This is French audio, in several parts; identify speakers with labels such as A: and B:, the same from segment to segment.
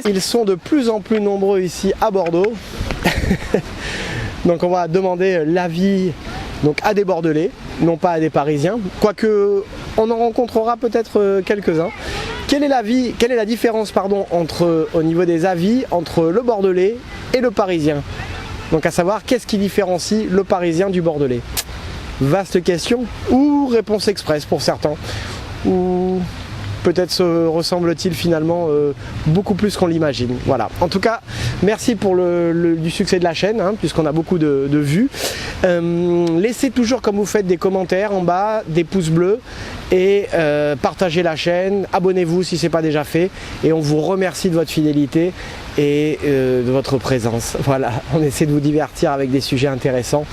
A: Ils sont de plus en plus nombreux ici à Bordeaux. Donc on va demander l'avis à des Bordelais, non pas à des Parisiens. Quoique on en rencontrera peut-être quelques-uns. Quelle est la différence entre, au niveau des avis entre le Bordelais et le Parisien? Donc à savoir, qu'est-ce qui différencie le Parisien du Bordelais? Vaste question, ou réponse express pour certains, ou peut-être se ressemble-t-il finalement beaucoup plus qu'on l'imagine. Voilà. En tout cas, merci pour du succès de la chaîne, puisqu'on a beaucoup de vues. Laissez toujours, comme vous faites, des commentaires en bas, des pouces bleus, et partagez la chaîne, abonnez-vous si ce n'est pas déjà fait, et on vous remercie de votre fidélité et de votre présence. Voilà, on essaie de vous divertir avec des sujets intéressants,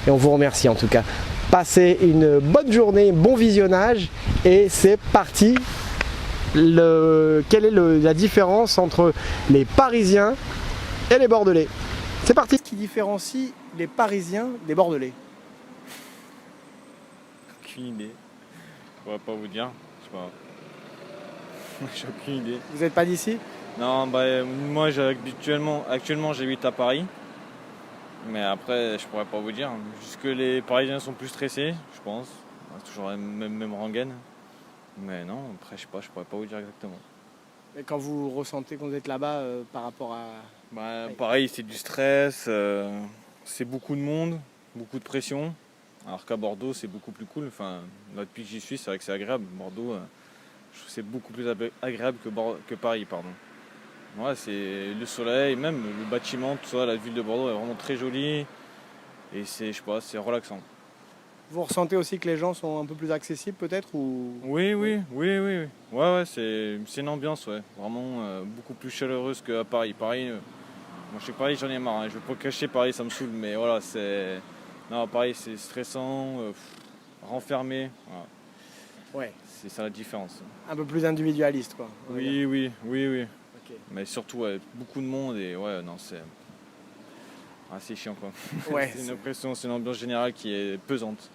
A: et on vous remercie en tout cas. Passez une bonne journée, bon visionnage, et c'est parti. Quelle est la différence entre les Parisiens et les Bordelais? C'est parti. Qu'est-ce qui différencie les Parisiens des Bordelais?
B: Aucune idée. Je pourrais pas vous dire. Je sais pas. J'ai aucune idée.
A: Vous n'êtes pas d'ici?
B: Non, moi actuellement j'habite à Paris. Mais après je pourrais pas vous dire. Juste que les Parisiens sont plus stressés, je pense. C'est toujours la même rengaine. Mais non, après je sais pas, je pourrais pas vous dire exactement.
A: Et quand vous ressentez quand vous êtes là-bas par rapport à...
B: Pareil, c'est du stress, c'est beaucoup de monde, beaucoup de pression. Alors qu'à Bordeaux c'est beaucoup plus cool. Enfin, depuis que j'y suis, c'est vrai que c'est agréable. Bordeaux, je trouve que c'est beaucoup plus agréable que Paris, pardon. Ouais, c'est le soleil, même le bâtiment, tout ça, la ville de Bordeaux est vraiment très jolie. Et c'est relaxant.
A: Vous ressentez aussi que les gens sont un peu plus accessibles peut-être ou...
B: Oui. Ouais, c'est une ambiance, ouais. Vraiment beaucoup plus chaleureuse qu'à Paris. Paris, moi je sais que Paris, j'en ai marre. Je veux pas cacher Paris, ça me saoule, mais voilà, non, Paris c'est stressant, renfermé. Voilà.
A: Ouais.
B: C'est ça la différence.
A: Un peu plus individualiste, quoi.
B: Oui.
A: Okay.
B: Mais surtout, ouais, beaucoup de monde et ouais, non, c'est chiant, quoi.
A: Ouais,
B: c'est une impression, c'est une ambiance générale qui est pesante.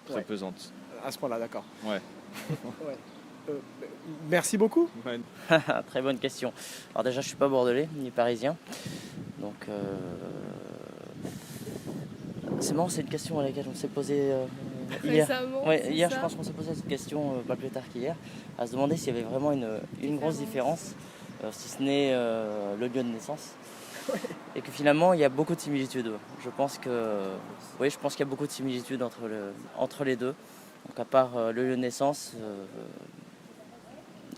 B: Très pesante.
A: À ce point-là, d'accord.
B: Ouais.
A: Merci beaucoup.
B: Ouais.
C: Très bonne question. Alors déjà, je suis pas bordelais ni parisien, donc c'est marrant, c'est une question à laquelle on s'est posé hier.
D: Récemment,
C: hier, je pense qu'on s'est posé cette question pas plus tard qu'hier, à se demander s'il y avait vraiment une grosse différence, si ce n'est le lieu de naissance. Et que finalement il y a beaucoup de similitudes. Je pense qu'il y a beaucoup de similitudes entre les deux. Donc à part le lieu de naissance,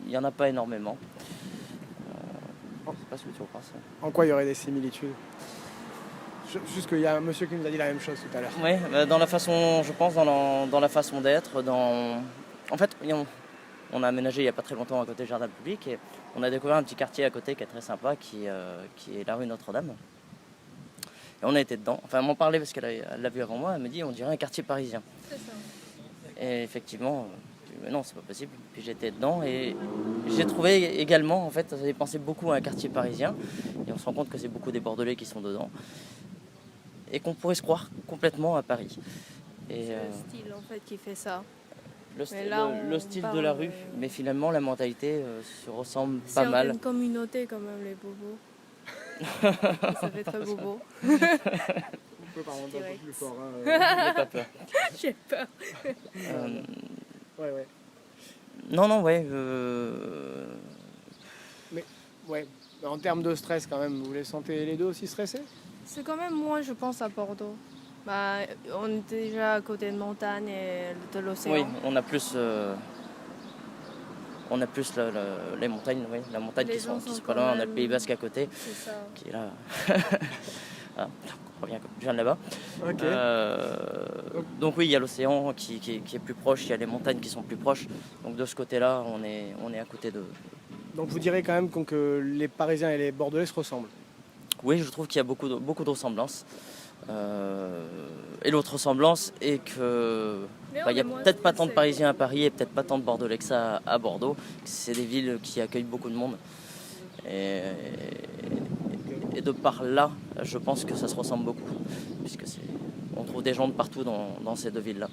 C: il n'y en a pas énormément. Je ne sais pas ce que tu en penses.
A: En quoi il y aurait des similitudes? Juste qu'il y a un monsieur qui nous a dit la même chose tout à l'heure.
C: Oui, dans la façon, je pense, dans la façon d'être. En fait, on a aménagé il n'y a pas très longtemps à côté du jardin public et on a découvert un petit quartier à côté qui est très sympa, qui est la rue Notre-Dame. Et on a été dedans. Enfin, elle m'en parlait parce qu'elle l'a vu avant moi. Elle me dit on dirait un quartier parisien.
D: C'est ça.
C: Et effectivement, mais non, c'est pas possible. Puis j'étais dedans et j'ai trouvé également, en fait, ça faisait penser beaucoup à un quartier parisien. Et on se rend compte que c'est beaucoup des Bordelais qui sont dedans. Et qu'on pourrait se croire complètement à Paris. Et,
D: c'est le style en fait qui fait ça.
C: Le style de la rue, mais finalement la mentalité se ressemble pas mal.
D: C'est une communauté quand même, les bobos. Ça fait très bobo.
A: On peut parler un peu plus fort.
C: N'aie pas peur.
D: J'ai peur.
A: Ouais.
C: Non, ouais.
A: Mais en termes de stress quand même, vous les sentez les deux aussi stressés?
D: C'est quand même moins, je pense, à Bordeaux. On est déjà à côté de montagne et de l'océan.
C: Oui, on a plus les montagnes, oui, la montagne qui sont pas loin. On a le Pays Basque à côté, qui est là. Ah, on revient, je viens de là-bas.
A: Okay.
C: Donc oui, il y a l'océan qui est plus proche, il y a les montagnes qui sont plus proches. Donc de ce côté-là, on est à côté de.
A: Donc vous direz quand même que les Parisiens et les Bordelais se ressemblent? Oui,
C: je trouve qu'il y a beaucoup de ressemblances. Et l'autre ressemblance est que il n'y a peut-être pas tant de Parisiens à Paris et peut-être pas tant de Bordelais que ça à Bordeaux. C'est des villes qui accueillent beaucoup de monde. Et de par là, je pense que ça se ressemble beaucoup. Puisque on trouve des gens de partout dans ces deux villes-là.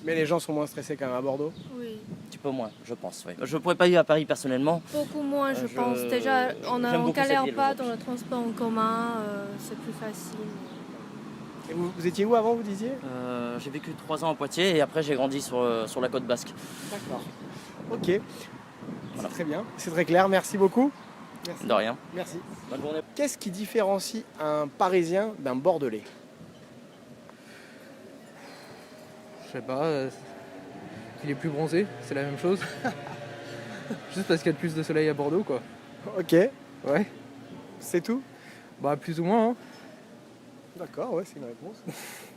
A: Mais les gens sont moins stressés quand même à Bordeaux.
D: Oui,
C: Un petit peu moins, je pense. Oui. Je ne pourrais pas vivre à Paris personnellement.
D: beaucoup moins, je
C: Je-
D: pense. Déjà, on
C: j'aime beaucoup
D: galère
C: cette ville
D: pas
C: aujourd'hui.
D: dans le transport en commun, c'est plus facile.
A: Et vous étiez où avant, vous disiez?
C: J'ai vécu 3 ans à Poitiers et après j'ai grandi sur la côte basque.
A: D'accord. Ok. C'est très bien, c'est très clair. Merci beaucoup. Merci.
C: De rien.
A: Merci.
C: Bonne journée.
A: Qu'est-ce qui différencie un Parisien d'un Bordelais?
E: Je sais pas, qu'il est plus bronzé, c'est la même chose. Juste parce qu'il y a plus de soleil à Bordeaux, quoi.
A: Ok,
E: Ouais,
A: c'est tout?
E: bah plus ou moins, hein.
A: D'accord, ouais, c'est une réponse.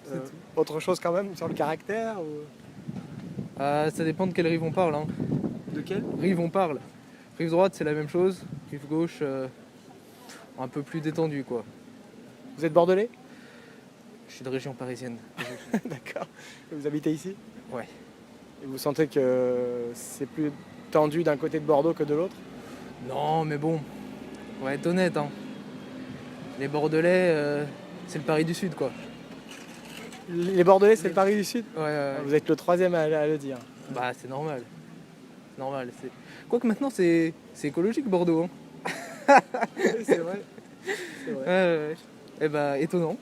E: C'est tout.
A: Autre chose quand même sur le caractère ou...
E: Ça dépend de quelle rive on parle, hein.
A: De quel?
E: Rive on parle. Rive droite, c'est la même chose. Rive gauche, un peu plus détendu, quoi.
A: Vous êtes Bordelais?
E: Je suis de région parisienne.
A: D'accord. Et vous habitez ici?
E: Ouais.
A: Et vous sentez que c'est plus tendu d'un côté de Bordeaux que de l'autre?
E: Non, mais bon, on va être honnête, hein. Les Bordelais, c'est le Paris du Sud, quoi.
A: Les Bordelais, c'est le Paris du Sud?
E: Ouais.
A: Vous êtes le troisième à le dire.
E: Bah c'est normal. C'est normal. Quoique maintenant c'est écologique Bordeaux. Hein.
A: C'est vrai. C'est vrai.
E: Ouais. Et bah étonnant.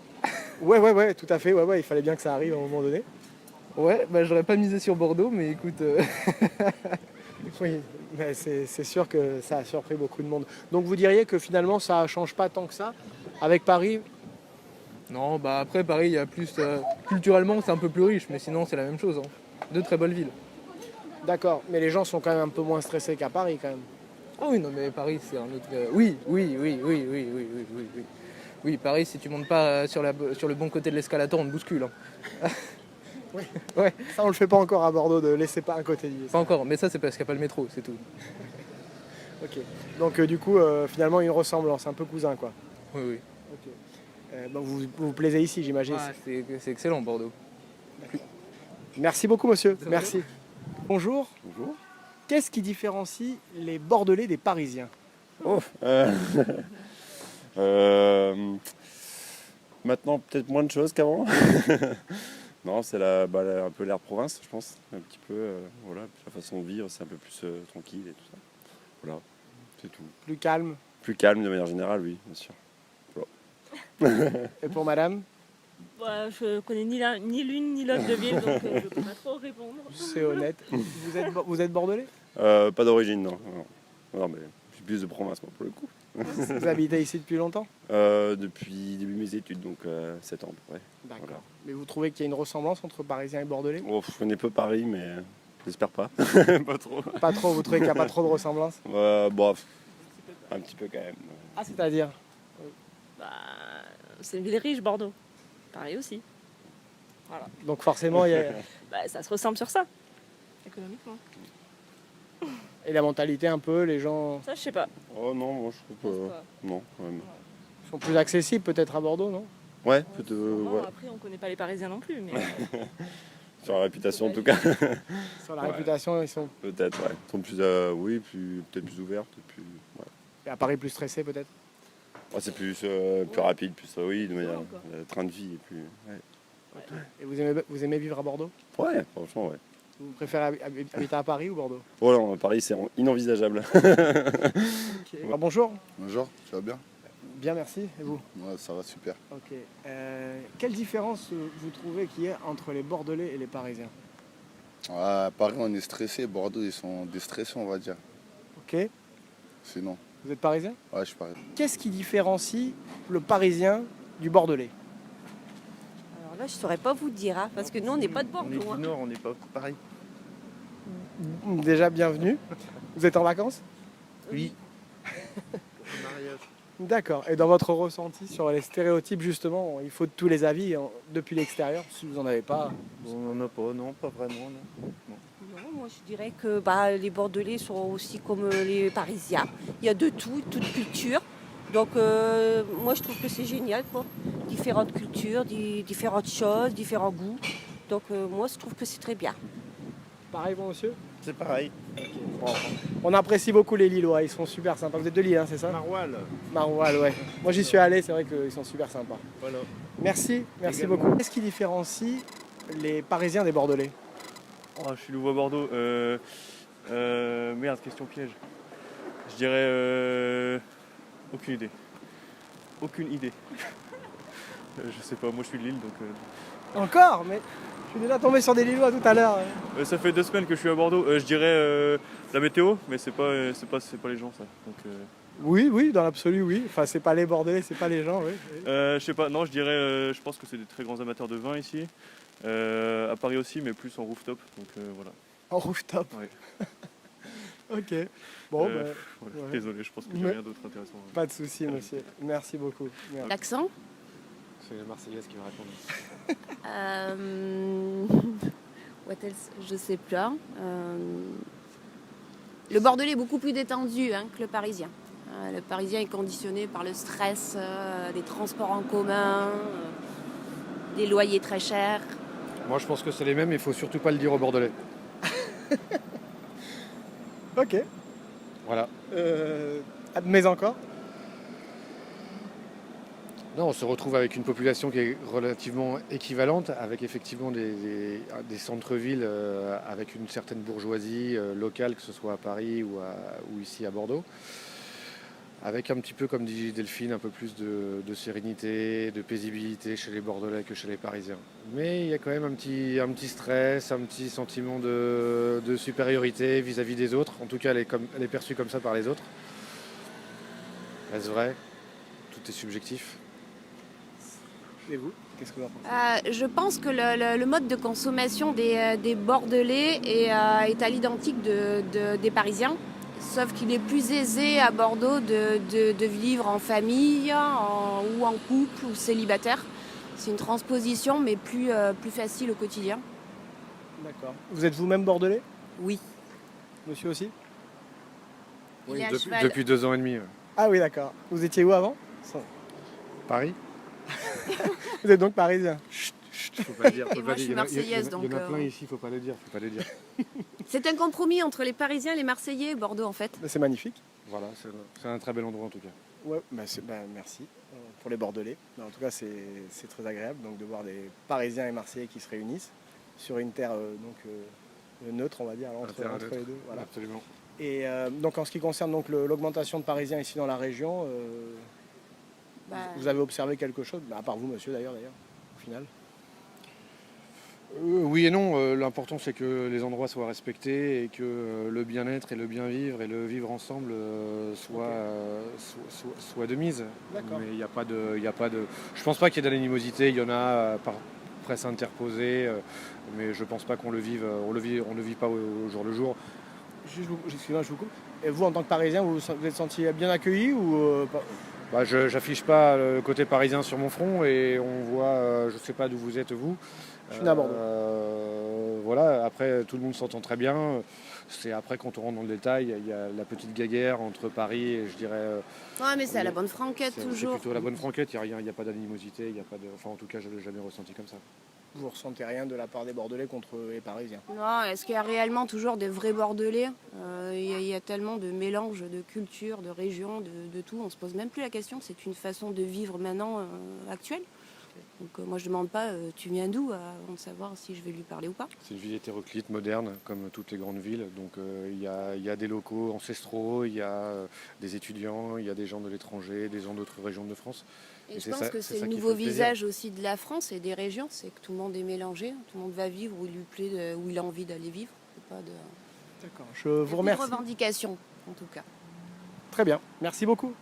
A: Ouais, tout à fait. Ouais, il fallait bien que ça arrive à un moment donné.
E: Ouais, bah j'aurais pas misé sur Bordeaux, mais écoute.
A: Oui, mais c'est sûr que ça a surpris beaucoup de monde. Donc vous diriez que finalement ça change pas tant que ça avec Paris?
E: Non, bah après Paris, il y a plus. Culturellement, c'est un peu plus riche, mais sinon c'est la même chose. Hein. Deux très belles villes.
A: D'accord, mais les gens sont quand même un peu moins stressés qu'à Paris quand même.
E: Ah oui, non, mais Paris, c'est un autre. Oui. Oui, Paris, si tu montes pas sur le bon côté de l'escalator, on te bouscule. Hein.
A: Ça on le fait pas encore à Bordeaux, de laisser pas un côté du.
E: Pas encore, mais ça c'est parce qu'il n'y a pas le métro, c'est tout.
A: Ok. Donc du coup finalement une ressemblance, un peu cousin quoi.
E: Oui.
A: Ok. Donc vous plaisez ici j'imagine.
E: Ah, c'est excellent Bordeaux.
A: Merci beaucoup monsieur.
E: Ça va
A: Merci. Bonjour.
F: Bonjour.
A: Qu'est-ce qui différencie les Bordelais des Parisiens?
F: Oh, maintenant, peut-être moins de choses qu'avant. Non, c'est un peu l'air province, je pense. Un petit peu, voilà. La façon de vivre, c'est un peu plus tranquille et tout ça. Voilà, c'est tout.
A: Plus calme.
F: Plus calme de manière générale, oui, bien sûr.
A: Et pour madame?
G: Bah, je connais ni l'une ni l'autre de ville, donc je peux pas trop répondre.
A: C'est honnête. Vous êtes Bordelais?
F: Pas d'origine, non. Non, mais je suis plus de province, moi, pour le coup.
A: Vous habitez ici depuis longtemps?
F: Depuis début de mes études, donc 7 ans, à peu près.
A: D'accord.
F: Voilà.
A: Mais vous trouvez qu'il y a une ressemblance entre Parisiens et Bordelais?
F: Oh, je connais peu Paris, mais j'espère pas. Pas trop.
A: Pas trop, vous trouvez qu'il n'y a pas trop de ressemblance?
F: Bon, un petit peu quand même.
A: Ah, c'est-à-dire?
G: Bah, c'est une ville riche, Bordeaux. Pareil aussi.
A: Donc forcément, il y a...
G: Bah, ça se ressemble sur ça, économiquement.
A: Et la mentalité un peu, les gens
G: Ça, je sais pas.
F: Oh non, moi je trouve pas. Non, quand même.
A: sont plus accessibles peut-être à Bordeaux, non?
F: Ouais, peut-être.
G: Sûrement,
F: Ouais.
G: Après, on connaît pas les Parisiens non plus, mais
F: Sur la réputation en tout cas.
A: Sur la
F: Ouais.
A: réputation, ils sont...
F: Peut-être, ouais. Ils sont plus, peut-être plus ouvertes. Plus, ouais.
A: Et à Paris plus stressés peut-être?
F: Ouais, c'est plus rapide, plus oui, de manière.
G: encore.
F: Le train de vie est plus.
A: Et vous aimez vivre à Bordeaux?
F: Ouais, franchement, ouais.
A: Vous préférez habiter à Paris ou Bordeaux?
F: Oh non, Paris c'est inenvisageable.
A: Alors, bonjour.
H: Bonjour, tu vas bien?
A: Bien, merci. Et vous?
H: Ouais, ça va super.
A: Ok. Quelle différence vous trouvez qu'il y a entre les Bordelais et les Parisiens?
H: À Paris, on est stressé. Bordeaux, ils sont déstressés, on va dire.
A: Ok.
H: Sinon,
A: Vous êtes Parisien?
H: ouais, je suis pareil.
A: Qu'est-ce qui différencie le Parisien du Bordelais?
I: Alors là, je saurais pas vous dire, hein, parce que nous, on n'est pas de Bordeaux. Hein.
J: Nord, on n'est pas pareil.
A: Déjà, bienvenue. Vous êtes en vacances?
J: Oui.
A: D'accord. Et dans votre ressenti sur les stéréotypes, justement, il faut de tous les avis depuis l'extérieur, si vous n'en avez pas.
J: On n'en a pas, non, pas vraiment. Non.
I: Non, moi, je dirais que les Bordelais sont aussi comme les Parisiens. Il y a de tout, toute culture. Donc, moi, je trouve que c'est génial, quoi. Différentes cultures, différentes choses, différents goûts. Donc, moi, je trouve que c'est très bien.
A: Pareil, bon monsieur?
J: C'est pareil.
A: On apprécie beaucoup les Lillois, ils sont super sympas. Vous êtes de Lille, hein, c'est ça?
J: Maroual.
A: Maroual, ouais. Moi, j'y suis allé, c'est vrai qu'ils sont super sympas.
J: Voilà.
A: Merci
J: Également.
A: beaucoup. Qu'est-ce qui différencie les Parisiens des Bordelais?
K: Oh, je suis nouveau à Bordeaux. Merde, question piège. Je dirais aucune idée. Aucune idée. Je sais pas, moi je suis de Lille donc.
A: Encore? Mais je suis déjà tombé sur des Lillois tout à l'heure.
K: Ça fait 2 semaines que je suis à Bordeaux. Je dirais la météo, mais c'est pas les gens ça. Donc,
A: Oui, dans l'absolu, oui. Enfin, c'est pas les Bordelais, c'est pas les gens, oui.
K: je sais pas, non, je dirais, je pense que c'est des très grands amateurs de vin ici. À Paris aussi, mais plus en rooftop. Donc voilà.
A: En rooftop?
K: Ouais.
A: Ok. Bon,
K: voilà.
A: ouais.
K: Désolé, je pense que j'ai rien d'autre intéressant.
A: Pas de souci, monsieur. Merci beaucoup. Merci.
L: L'accent?
M: C'est la Marseillaise qui va répondre.
L: What else? Je sais pas. Le Bordelais est beaucoup plus détendu que le Parisien. Le Parisien est conditionné par le stress, des transports en commun, des loyers très chers.
M: Moi, je pense que c'est les mêmes, il faut surtout pas le dire aux Bordelais.
A: Ok.
M: Voilà.
A: Mais encore?
M: Non, on se retrouve avec une population qui est relativement équivalente, avec effectivement des centres-villes avec une certaine bourgeoisie locale, que ce soit à Paris ou ici à Bordeaux. Avec un petit peu, comme dit Delphine, un peu plus de sérénité, de paisibilité chez les Bordelais que chez les Parisiens. Mais il y a quand même un petit stress, un petit sentiment de supériorité vis-à-vis des autres. En tout cas, elle est perçue comme ça par les autres. Est-ce vrai? Tout est subjectif.
A: Et vous, qu'est-ce que vous en pensez?
L: Je pense que le mode de consommation des Bordelais est à l'identique des Parisiens. Sauf qu'il est plus aisé à Bordeaux de vivre en famille ou en couple ou célibataire. C'est une transposition, mais plus facile au quotidien.
A: D'accord. Vous êtes vous-même bordelais?
L: Oui.
A: Monsieur aussi?
L: Il est à cheval.
M: Depuis 2 ans et demi. Ouais.
A: Ah oui, d'accord. Vous étiez où avant?
M: Paris.
A: Vous êtes donc parisien?
M: Faut pas le dire.
L: Et moi, je suis marseillaise, donc...
M: Il y en a plein ici, faut pas le dire.
L: C'est un compromis entre les Parisiens et les Marseillais et Bordeaux, en fait.
A: C'est magnifique.
M: Voilà, c'est un très bel endroit en tout cas.
A: Ouais, merci pour les Bordelais. En tout cas, c'est très agréable donc, de voir des Parisiens et Marseillais qui se réunissent sur une terre neutre, on va dire, entre les deux. Voilà.
M: Absolument.
A: Et donc, en ce qui concerne donc, l'augmentation de Parisiens ici dans la région, vous avez observé quelque chose, à part vous, monsieur, d'ailleurs, au final?
M: Oui et non. L'important, c'est que les endroits soient respectés et que le bien-être et le bien-vivre et le vivre ensemble soient de mise.
A: D'accord.
M: Mais il n'y a pas de... Je pense pas qu'il y ait d'animosité. Il y en a par presse interposée, mais je pense pas qu'on le vive. On le vit pas au jour le jour.
A: Excusez-moi, je vous coupe. Et vous, en tant que Parisien, vous vous êtes senti bien accueilli ou pas?
M: Je n'affiche pas le côté parisien sur mon front et on voit, je ne sais pas d'où vous êtes vous.
A: Je suis né à Bordeaux.
M: Voilà, après tout le monde s'entend très bien. C'est après quand on rentre dans le détail, il y a la petite guéguerre entre Paris et je dirais.
L: Ouais, mais c'est à la bonne franquette toujours.
M: C'est plutôt à la bonne franquette, il n'y a pas d'animosité, il y a pas de. Enfin en tout cas je ne l'ai jamais ressenti comme ça.
A: Vous ressentez rien de la part des Bordelais contre les Parisiens?
L: Non, est-ce qu'il y a réellement toujours des vrais Bordelais? Il y a tellement de mélanges de cultures, de régions, de tout. On se pose même plus la question. C'est une façon de vivre maintenant actuelle. Donc moi je demande pas tu viens d'où avant de savoir si je vais lui parler ou pas.
M: C'est une ville hétéroclite, moderne, comme toutes les grandes villes. Donc il y a des locaux ancestraux, il y a des étudiants, il y a des gens de l'étranger, des gens d'autres régions de France.
L: Et je pense que c'est le nouveau visage aussi de la France et des régions, c'est que tout le monde est mélangé, tout le monde va vivre où il lui plaît, où il a envie d'aller vivre. Pas de...
A: D'accord, je vous remercie.
L: Pas de revendication en tout cas.
A: Très bien, merci beaucoup.